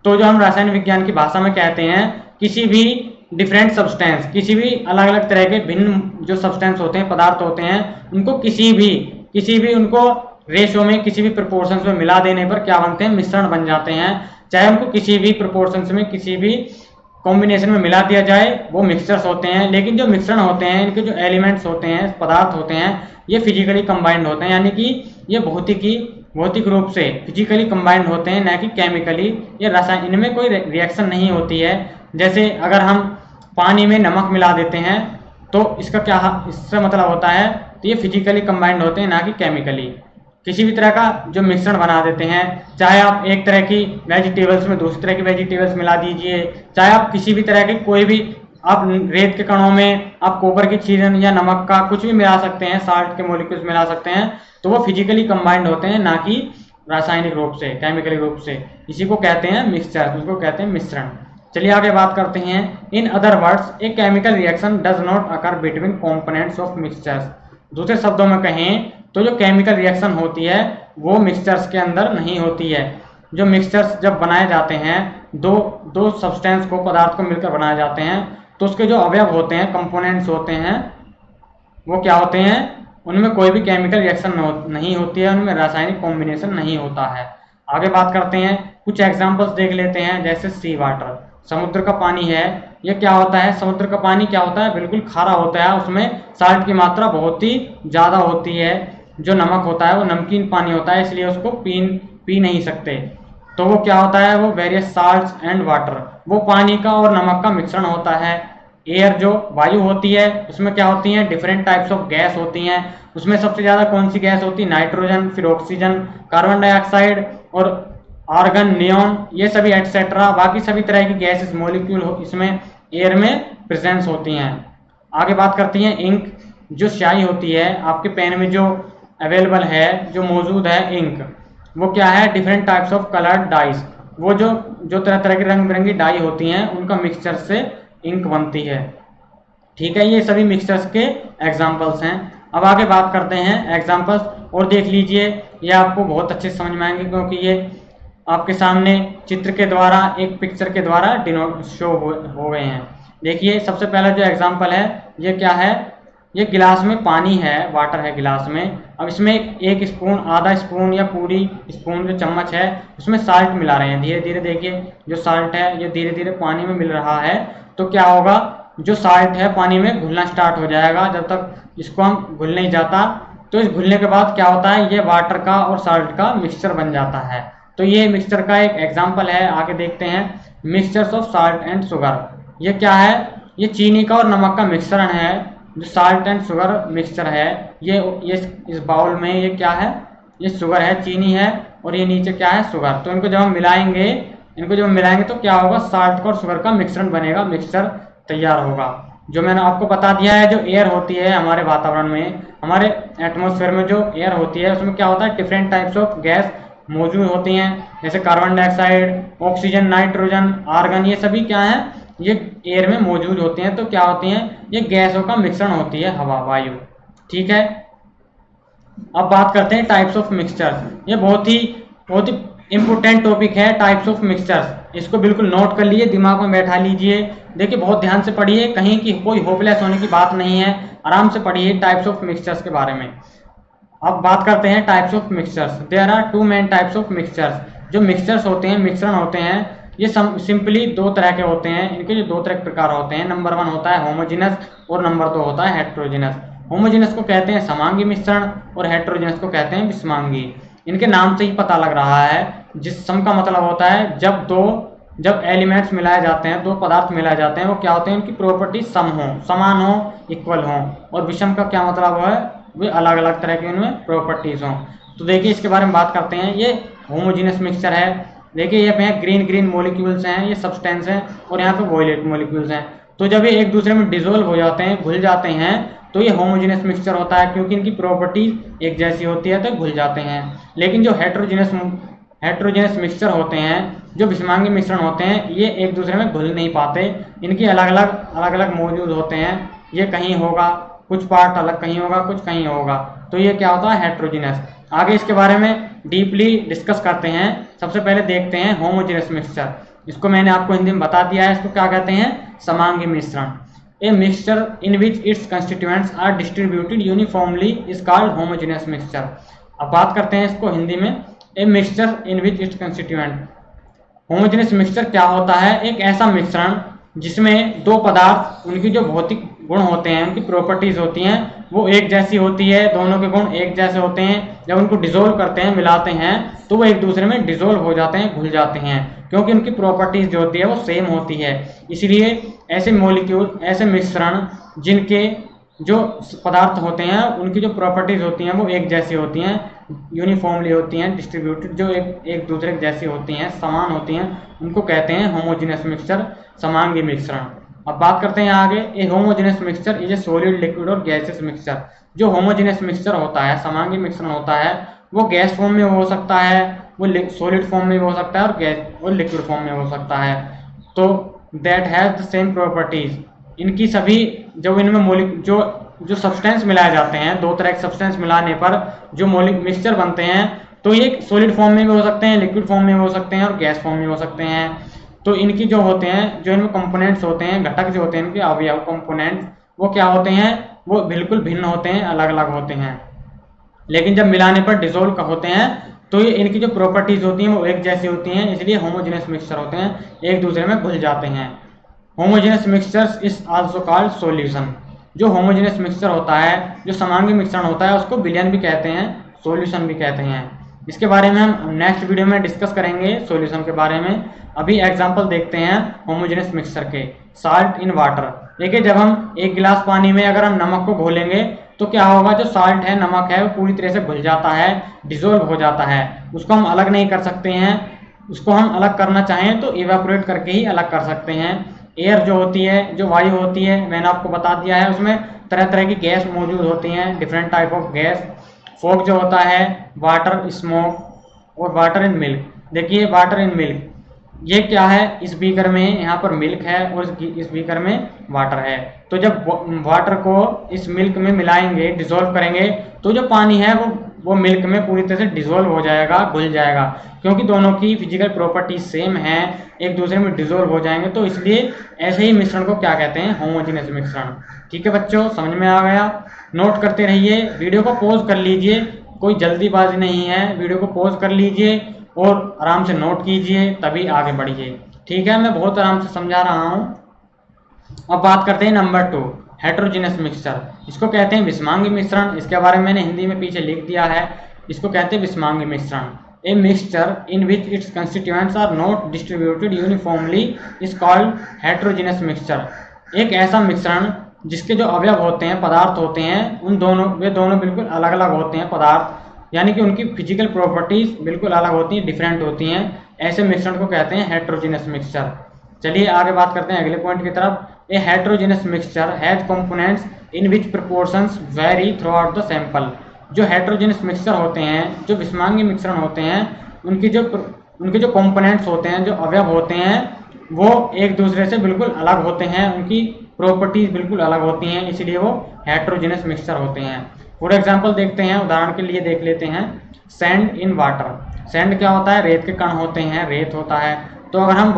तो जो हम रसायन विज्ञान की भाषा में कहते हैं किसी भी डिफरेंट सब्सटेंस, किसी भी अलग अलग तरह के भिन्न जो सब्सटेंस होते हैं, पदार्थ होते हैं, उनको किसी भी उनको रेशो में, किसी भी प्रोपोर्शंस में मिला देने पर क्या बनते हैं, मिश्रण बन जाते हैं। चाहे उनको किसी भी प्रोपोर्शंस में, किसी भी कॉम्बिनेशन में मिला दिया जाए, वो मिक्सचर्स होते हैं। लेकिन जो मिश्रण होते हैं, इनके जो एलिमेंट्स होते हैं, पदार्थ होते हैं, ये फिजिकली कंबाइंड होते हैं, यानी कि ये भौतिक रूप से फिजिकली कंबाइंड होते हैं, ना कि केमिकली। ये रसायन, इनमें कोई रिएक्शन नहीं होती है। जैसे अगर हम पानी में नमक मिला देते हैं तो इससे मतलब होता है, तो ये फिजिकली कंबाइंड होते हैं, ना कि केमिकली। किसी भी तरह का जो मिश्रण बना देते हैं, चाहे आप एक तरह की वेजिटेबल्स में दूसरी तरह की वेजिटेबल्स मिला दीजिए, चाहे आप किसी भी तरह के कोई भी, आप रेत के कणों में आप कॉपर की चीज़ या नमक का कुछ भी मिला सकते हैं, साल्ट के मॉलिक्यूल्स मिला सकते हैं, तो वो फिजिकली कंबाइंड होते हैं, ना कि रासायनिक रूप से, केमिकली रूप से। इसी को कहते हैं मिक्सचर, उसको कहते हैं मिश्रण। चलिए आगे बात करते हैं। In other words, a chemical reaction does not occur between components of mixtures. दूसरे शब्दों में कहें तो जो केमिकल रिएक्शन होती है वो मिक्सचर्स के अंदर नहीं होती है। जो मिक्सचर्स जब बनाए जाते हैं, दो सब्सटेंस को, पदार्थ को मिलकर बनाए जाते हैं, तो उसके जो अवयव होते हैं, कंपोनेंट्स होते हैं, वो क्या होते हैं, उनमें कोई भी केमिकल रिएक्शन नहीं होती है, उनमें रासायनिक कॉम्बिनेशन नहीं होता है। आगे बात करते हैं, कुछ एग्जाम्पल्स देख लेते हैं। जैसे सी वाटर, समुद्र का पानी है, ये क्या होता है, समुद्र का पानी क्या होता है, बिल्कुल खारा होता है, उसमें साल्ट की मात्रा बहुत ही ज़्यादा होती है। जो नमक होता है वो नमकीन पानी होता है, इसलिए उसको पी नहीं सकते। तो वो क्या होता है, वो वेरियस साल्ट्स एंड वाटर, वो पानी का और नमक का मिश्रण होता है। एयर, जो वायु होती है, उसमें क्या होती हैं, डिफरेंट टाइप्स ऑफ गैस होती हैं। उसमें सबसे ज़्यादा कौन सी गैस होती है, नाइट्रोजन, फिर ऑक्सीजन, कार्बन डाइऑक्साइड और आर्गन, नियॉन, ये सभी एटसेट्रा, बाकी सभी तरह की गैसेस, मॉलिक्यूल इसमें एयर में प्रेजेंस होती हैं। आगे बात करती हैं इंक, जो स्याही होती है, आपके पेन में जो अवेलेबल है, जो मौजूद है इंक, वो क्या है, different types of coloured dyes, वो जो तरह तरह की रंग बिरंगी डाई होती हैं, उनका मिक्सचर से इंक बनती है। ठीक है, ये सभी मिक्सचर्स के एग्जाम्पल्स हैं। अब आगे बात करते हैं एग्जाम्पल्स, और देख लीजिए, ये आपको बहुत अच्छे समझ में आएंगे, क्योंकि ये आपके सामने चित्र के द्वारा, एक पिक्चर के द्वारा शो हो गए हैं। देखिए, सबसे पहला जो एग्जाम्पल है, ये क्या है, ये गिलास में पानी है, वाटर है गिलास में। अब इसमें एक स्पून, आधा स्पून या पूरी स्पून जो चम्मच है, उसमें साल्ट मिला रहे हैं। धीरे धीरे देखिए, जो साल्ट है ये धीरे धीरे पानी में मिल रहा है। तो क्या होगा, जो साल्ट है पानी में घुलना स्टार्ट हो जाएगा। जब तक इसको हम घुल नहीं जाता, तो इस घुलने के बाद क्या होता है, ये वाटर का और साल्ट का मिक्सचर बन जाता है। तो ये मिक्सचर का एक एग्जाम्पल है। आगे देखते हैं, mixtures of salt and sugar. ये क्या है, ये चीनी का और नमक का मिश्रण है। जो साल्ट एंड शुगर मिक्सचर है, ये इस बाउल में ये क्या है, ये शुगर है, चीनी है, और ये नीचे क्या है, शुगर। तो इनको जब हम मिलाएंगे तो क्या होगा, साल्ट का और शुगर का मिश्रण बनेगा, मिक्सचर तैयार होगा। जो मैंने आपको बता दिया है, जो एयर होती है हमारे वातावरण में, हमारे एटमॉस्फेयर में जो एयर होती है, उसमें क्या होता है, डिफरेंट टाइप्स ऑफ गैस मौजूद होती हैं। जैसे carbon dioxide, oxygen, nitrogen, argon, ये सभी क्या है, ये एयर में मौजूद होते हैं। तो क्या होती हैं, ये गैसों का मिश्रण होती है, हवा, वायु। ठीक है, अब बात करते हैं टाइप्स ऑफ मिक्सचर्स। ये बहुत ही इंपोर्टेंट टॉपिक है, टाइप्स ऑफ मिक्सचर्स। इसको बिल्कुल नोट कर लीजिए, दिमाग में बैठा लीजिए। देखिए, बहुत ध्यान से पढ़िए, कहीं की कोई होपलेस होने की बात नहीं है, आराम से पढ़िए टाइप्स ऑफ मिक्सचर्स के बारे में। अब बात करते हैं types of mixtures. There are two main types of mixtures. जो मिक्सचर्स होते हैं, मिश्रण होते हैं, ये सिंपली दो तरह के होते हैं। इनके जो दो तरह के प्रकार होते हैं, नंबर 1 होता है होमोजेनस और नंबर 2 होता है हेट्रोजेनस। होमोजेनस को कहते हैं समांगी मिश्रण और हेट्रोजेनस को कहते हैं विषमांगी। इनके नाम से ही पता लग रहा है, जिस सम का मतलब होता है जब एलिमेंट्स मिलाए जाते हैं, दो पदार्थ मिलाए जाते हैं, वो क्या होते हैं, उनकी प्रॉपर्टी सम हो, समान हो, इक्वल हो। और विषम का क्या मतलब है, वे अलग अलग तरह की उनमें प्रॉपर्टीज हों। तो देखिए, इसके बारे में बात करते हैं। ये होमोजेनस मिक्सचर है। देखिए, ये पे ग्रीन मॉलिक्यूल्स हैं, ये सब्सटेंस हैं, और यहाँ पे वॉयलेट मॉलिक्यूल्स हैं। तो जब ये एक दूसरे में डिसॉल्व हो जाते हैं, घुल जाते हैं, तो ये होमोजेनस मिक्सचर होता है, क्योंकि इनकी प्रॉपर्टी एक जैसी होती है, तो घुल जाते हैं। लेकिन जो हेट्रोजेनस मिक्सचर होते हैं, जो विषमांगी मिश्रण होते हैं, ये एक दूसरे में घुल नहीं पाते। इनकी अलग अलग मौजूद होते हैं। ये कहीं होगा, कुछ पार्ट अलग कहीं होगा, कुछ कहीं होगा। तो ये क्या होता है, हेट्रोजेनस। आगे इसके बारे में डीपली डिस्कस करते हैं। सबसे पहले देखते हैं होमोजेनियस मिक्सचर। इसको मैंने आपको हिंदी में बता दिया है, इसको क्या कहते हैं, समांगी मिश्रण। A mixture in which its constituents are distributed uniformly is called homogeneous mixture. अब बात करते हैं इसको हिंदी में। A mixture in which its constituent, homogeneous mixture क्या होता है, एक ऐसा मिश्रण जिसमें दो पदार्थ, उनकी जो भौतिक गुण होते हैं, उनकी प्रॉपर्टीज होती हैं, वो एक जैसी होती है, दोनों के गुण एक जैसे होते हैं। जब उनको डिसोल्व करते हैं, मिलाते हैं, तो वो एक दूसरे में डिसोल्व हो जाते हैं, घुल जाते हैं, क्योंकि उनकी प्रॉपर्टीज जो होती है वो सेम होती है। इसलिए ऐसे मॉलिक्यूल, ऐसे मिश्रण जिनके जो पदार्थ होते हैं उनकी जो प्रॉपर्टीज होती हैं वो एक जैसी होती हैं, यूनिफॉर्मली होती हैं, डिस्ट्रीब्यूटेड, जो एक दूसरे जैसी होती हैं, समान होती हैं, उनको कहते हैं होमोजेनियस मिक्सचर, समांगी मिश्रण। अब बात करते हैं आगे। A homogeneous mixture is a solid, liquid or gaseous mixture. जो होमोजेनियस मिक्सचर होता है, समांगी मिश्रण होता है, वो गैस फॉर्म में हो सकता है, वो सॉलिड फॉर्म में हो सकता है, और गैस और लिक्विड फॉर्म में हो सकता है। तो that has the same properties. इनकी सभी जो इनमें जो सब्सटेंस मिलाए जाते हैं, दो तरह के सब्सटेंस मिलाने पर जो मिक्सचर बनते हैं, तो ये सॉलिड फॉर्म में भी हो सकते हैं, लिक्विड फॉर्म में हो सकते हैं, और गैस फॉर्म में हो सकते हैं। तो इनकी जो होते हैं, जो इनमें कंपोनेंट्स होते हैं, घटक जो होते हैं इनके अवयव कंपोनेंट्स, वो क्या होते हैं, वो बिल्कुल भिन्न होते हैं, अलग अलग होते हैं। लेकिन जब मिलाने पर डिसोल्व होते हैं तो ये इनकी जो प्रॉपर्टीज होती हैं वो एक जैसी होती हैं, इसलिए होमोजेनियस मिक्सचर होते हैं, एक दूसरे में घुल जाते हैं। Homogeneous mixtures is also called solution. जो होमोजेनियस मिक्सचर होता है, जो समांगी मिश्रण होता है, उसको विलयन भी कहते हैं, सॉल्यूशन भी कहते हैं। इसके बारे में हम नेक्स्ट वीडियो में डिस्कस करेंगे, सॉल्यूशन के बारे में। अभी एग्जांपल देखते हैं होमोजेनियस मिक्सचर के। Salt in water. देखिए, जब हम एक गिलास पानी में अगर हम नमक को घोलेंगे तो क्या होगा, जो साल्ट है, नमक है, वो पूरी तरह से घुल जाता है, डिसोल्व हो जाता है। उसको हम अलग नहीं कर सकते हैं। उसको हम अलग करना चाहें तो इवेपोरेट करके ही अलग कर सकते हैं। एयर जो होती है, जो वायु होती है, मैंने आपको बता दिया है, उसमें तरह तरह की गैस मौजूद होती हैं, different type of gas. Fog जो होता है, वाटर, स्मोक और वाटर इन मिल्क। देखिए, वाटर इन मिल्क, ये क्या है, इस बीकर में यहाँ पर मिल्क है और इस बीकर में वाटर है। तो जब वाटर को इस मिल्क में मिलाएंगे, डिसॉल्व करेंगे, तो जो पानी है वो मिल्क में पूरी तरह से डिसॉल्व हो जाएगा, घुल जाएगा, क्योंकि दोनों की फिजिकल प्रॉपर्टी सेम है, एक दूसरे में डिसॉल्व हो जाएंगे। तो इसलिए ऐसे ही मिश्रण को क्या कहते हैं, होमोजेनियस मिश्रण। ठीक है बच्चों, समझ में आ गया। नोट करते रहिए, वीडियो को पॉज कर लीजिए, कोई जल्दीबाजी नहीं है, वीडियो को पॉज कर लीजिए और आराम से नोट कीजिए, तभी आगे बढ़िए। ठीक है, मैं बहुत आराम से समझा रहा हूँ। अब बात करते हैं नंबर 2, हेटेरोजेनस मिक्सचर। इसको कहते हैं विषमांगी मिश्रण। इसके बारे में मैंने हिंदी में पीछे लिख दिया है। इसको कहते हैं विषमांगी मिश्रण। A mixture in which its constituents are not distributed uniformly is called heterogeneous mixture. एक ऐसा मिश्रण जिसके जो अवयव होते हैं, पदार्थ होते हैं, वे दोनों बिल्कुल अलग अलग होते हैं पदार्थ, यानी कि उनकी फिजिकल प्रॉपर्टीज बिल्कुल अलग होती हैं, डिफरेंट होती हैं। ऐसे मिश्रण को कहते हैं हेटेरोजेनस मिक्सचर। चलिए आगे बात करते हैं अगले पॉइंट की तरफ। A heterogeneous mixture has components in which proportions vary throughout the sample. जो हेटेरोजेनस मिक्सचर होते हैं, जो विषमांगी मिश्रण होते हैं, उनके जो कंपोनेंट्स होते हैं, जो अवयव होते हैं, वो एक दूसरे से बिल्कुल अलग होते हैं, उनकी प्रॉपर्टीज बिल्कुल अलग होती हैं, इसलिए वो हेटेरोजेनस मिक्सचर होते हैं। फॉर एग्जांपल देखते हैं, उदाहरण के लिए देख लेते हैं, सैंड इन वाटर। सैंड क्या होता है, रेत के कण होते हैं, रेत होता है। तो अगर हम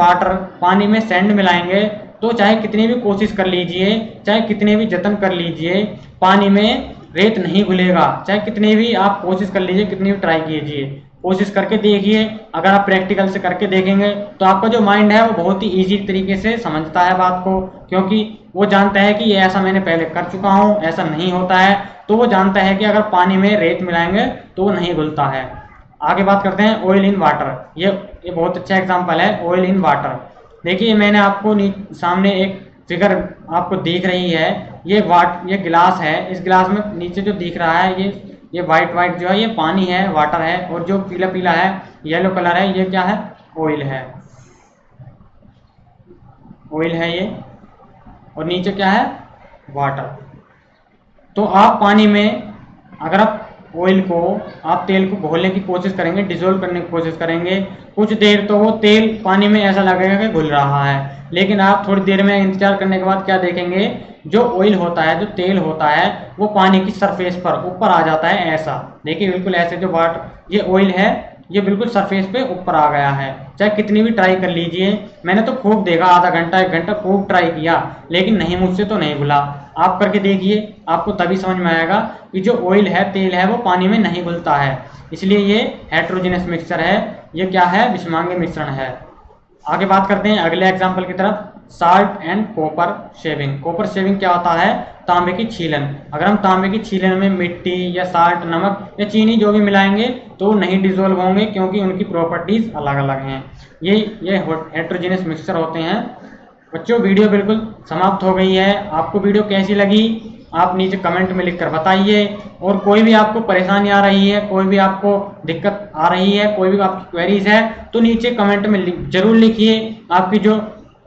पानी में सैंड मिलाएंगे तो चाहे कितनी भी कोशिश कर लीजिए, चाहे कितने भी जतन कर लीजिए, पानी में रेत नहीं घुलेगा। चाहे कितनी भी आप कोशिश कर लीजिए, कितनी भी ट्राई कीजिए, कोशिश करके देखिए। अगर आप प्रैक्टिकल से करके देखेंगे तो आपका जो माइंड है वो बहुत ही ईजी तरीके से समझता है बात को, क्योंकि वो जानता है कि ये ऐसा मैंने पहले कर चुका हूँ, ऐसा नहीं होता है। तो वो जानता है कि अगर पानी में रेत मिलाएंगे तो वो नहीं घुलता है। आगे बात करते हैं ऑयल इन वाटर। ये बहुत अच्छा एग्जांपल है, ऑयल इन वाटर। देखिए, मैंने आपको सामने एक फिगर आपको दिख रही है, ये गिलास है। इस गिलास में नीचे जो दिख रहा है, ये वाइट जो है, ये पानी है, वाटर है, और जो पीला पीला है, येलो कलर है, ये क्या है, ऑयल है। ऑयल है ये, और नीचे क्या है, वाटर। तो आप पानी में अगर आप तेल को घोलने की कोशिश करेंगे, डिसॉल्व करने की कोशिश करेंगे, कुछ देर तो वो तेल पानी में ऐसा लगेगा कि घुल रहा है, लेकिन आप थोड़ी देर में इंतजार करने के बाद क्या देखेंगे, जो ऑयल होता है, जो तेल होता है, वो पानी की सरफेस पर ऊपर आ जाता है। ऐसा देखिए, बिल्कुल ऐसे जो वाटर, ये ऑयल है, ये बिल्कुल सरफेस पे ऊपर आ गया है। चाहे कितनी भी ट्राई कर लीजिए, मैंने तो खूब देखा, आधा घंटा 1 घंटा खूब ट्राई किया, लेकिन नहीं, मुझसे तो नहीं घुला। आप करके देखिए, आपको तभी समझ में आएगा कि जो ऑयल है, तेल है, वो पानी में नहीं घुलता है। इसलिए ये हेट्रोजीनियस मिक्सचर है, ये क्या है, विषमांगी मिश्रण है। आगे बात करते हैं अगले एग्जाम्पल की तरफ, salt and copper shaving. Copper shaving क्या होता है, तांबे की छीलन। अगर हम तांबे की छीलन में मिट्टी या साल्ट, नमक या चीनी जो भी मिलाएंगे तो नहीं डिजोल्व होंगे, क्योंकि उनकी प्रॉपर्टीज अलग अलग हैं। ये हेट्रोजीनियस मिक्सचर होते हैं। बच्चों, वीडियो बिल्कुल समाप्त हो गई है। आपको वीडियो कैसी लगी आप नीचे कमेंट में लिखकर बताइए, और कोई भी आपको परेशानी आ रही है, कोई भी आपको दिक्कत आ रही है, कोई भी आपकी क्वेरीज है, तो नीचे कमेंट में जरूर लिखिए। आपकी जो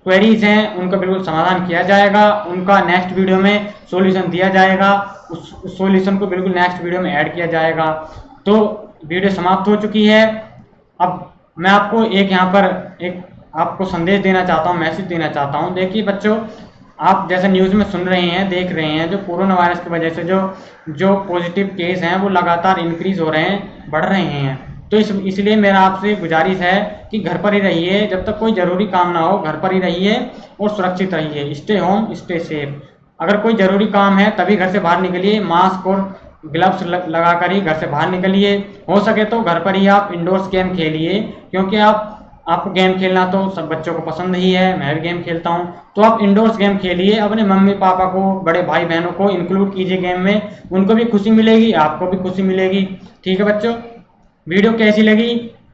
क्वेरीज हैं उनका बिल्कुल समाधान किया जाएगा, उनका नेक्स्ट वीडियो में सॉल्यूशन दिया जाएगा, उस सॉल्यूशन को बिल्कुल नेक्स्ट वीडियो में ऐड किया जाएगा। तो वीडियो समाप्त हो चुकी है। अब मैं आपको यहाँ पर एक आपको संदेश देना चाहता हूँ, मैसेज देना चाहता हूँ। देखिए बच्चों, आप जैसे न्यूज़ में सुन रहे हैं, देख रहे हैं, जो कोरोना वायरस की वजह से जो पॉजिटिव केस हैं वो लगातार इंक्रीज हो रहे हैं, बढ़ रहे हैं। तो इसलिए मेरा आपसे गुजारिश है कि घर पर ही रहिए, जब तक कोई ज़रूरी काम ना हो घर पर ही रहिए और सुरक्षित रहिए। Stay home, stay safe. अगर कोई ज़रूरी काम है तभी घर से बाहर निकलिए, मास्क और ग्लव्स लगाकर ही घर से बाहर निकलिए। हो सके तो घर पर ही आप इंडोर्स गेम खेलिए, क्योंकि आपको गेम खेलना तो सब बच्चों को पसंद ही है, मैं भी गेम खेलता हूँ। तो आप इंडोर्स गेम खेलिए, अपने मम्मी पापा को, बड़े भाई बहनों को इंक्लूड कीजिए गेम में, उनको भी खुशी मिलेगी, आपको भी खुशी मिलेगी। ठीक है बच्चों, वीडियो कैसी लगी,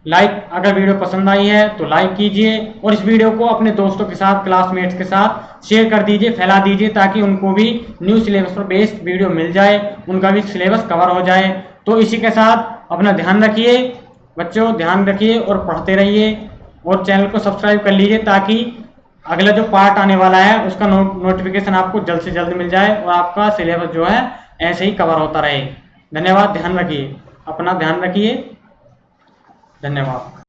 अगर वीडियो पसंद आई है तो लाइक कीजिए, और इस वीडियो को अपने दोस्तों के साथ, क्लासमेट्स के साथ शेयर कर दीजिए, फैला दीजिए, ताकि उनको भी न्यू सिलेबस पर बेस्ड वीडियो मिल जाए, उनका भी सिलेबस कवर हो जाए। तो इसी के साथ अपना ध्यान रखिए बच्चों, ध्यान रखिए और पढ़ते रहिए, और चैनल को सब्सक्राइब कर लीजिए, ताकि अगला जो पार्ट आने वाला है उसका नोटिफिकेशन आपको जल्द से जल्द मिल जाए, और आपका सिलेबस जो है ऐसे ही कवर होता रहे। धन्यवाद, ध्यान रखिए, अपना ध्यान रखिए, धन्यवाद।